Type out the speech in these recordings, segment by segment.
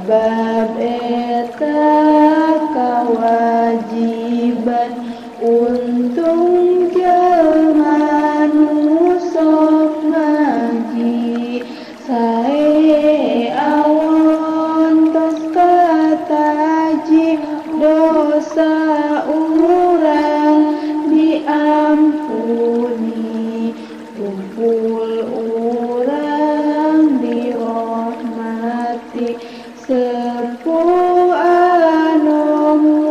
sabab eta kawajiban untung jelema nu sok ngaji sae awon tos kataji dosa urang diampuni kumpul urang dirahmati sepuh anu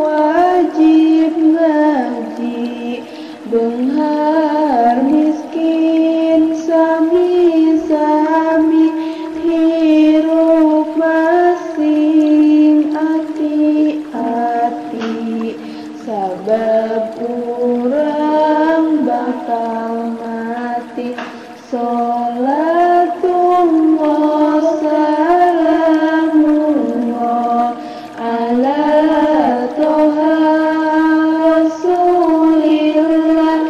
wajib ngaji beunghar miskin sami-sami hirup masing ati-ati sabab urang bakal mati sholatullah salamullah ala toha rasulillah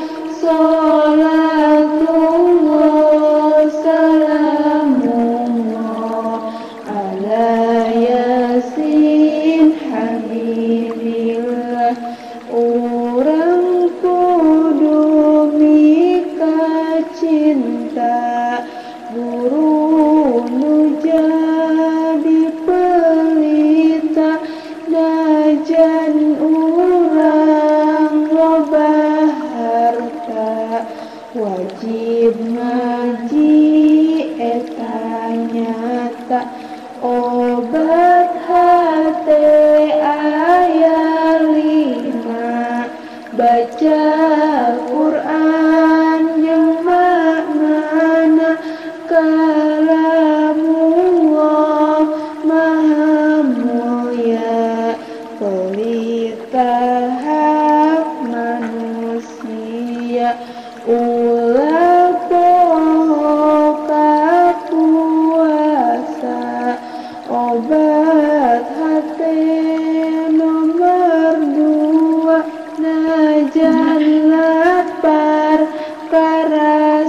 sholatullah salamullah ala yasin habibillah urang kudu mika cinta guru nu jadi pelita najan urang loba harta wajib ngaji eta nyata obat hate aya 5 baca Quran yang maknana kalamullah maha mulia pelita hak manusia ulah poho kapuasa obat hati nomor 2 najan lapar karasana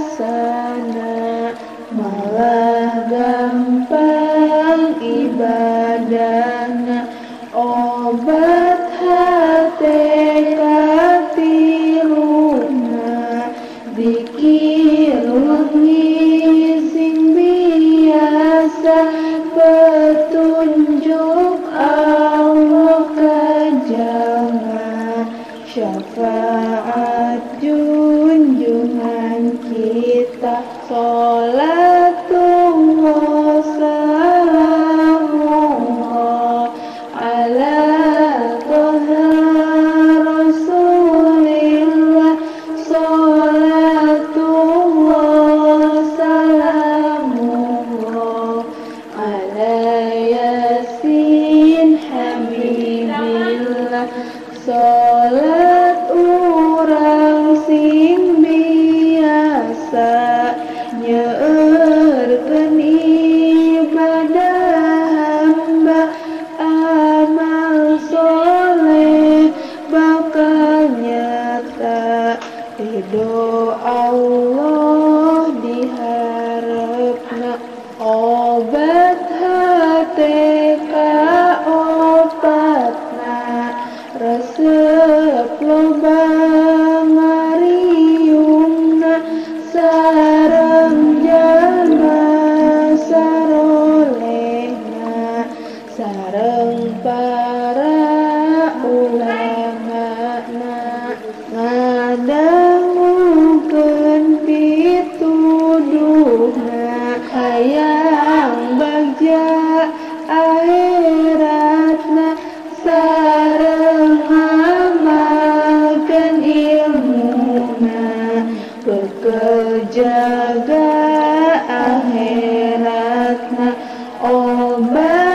malah gampang ibadahna obat hati katiluna dikirungi sing biasa petunjuk Allah kajama syafaat junjungan kita sholatullah salamullah ala toha rasulillah sholatullah salamullah ala yasin habibillah sholat urang sing biasa nyeurkeun ibadah hamba amal soleh bakal nyata ridho Allah diharapna obat hate kaopatna resep loba ngariungna sareng jalma sarolehna sareng para ulamana ngadangukeun pituduhna hayang bagja akhiratna sareng amalkeun ilmuna bekel jaga akhiratna obat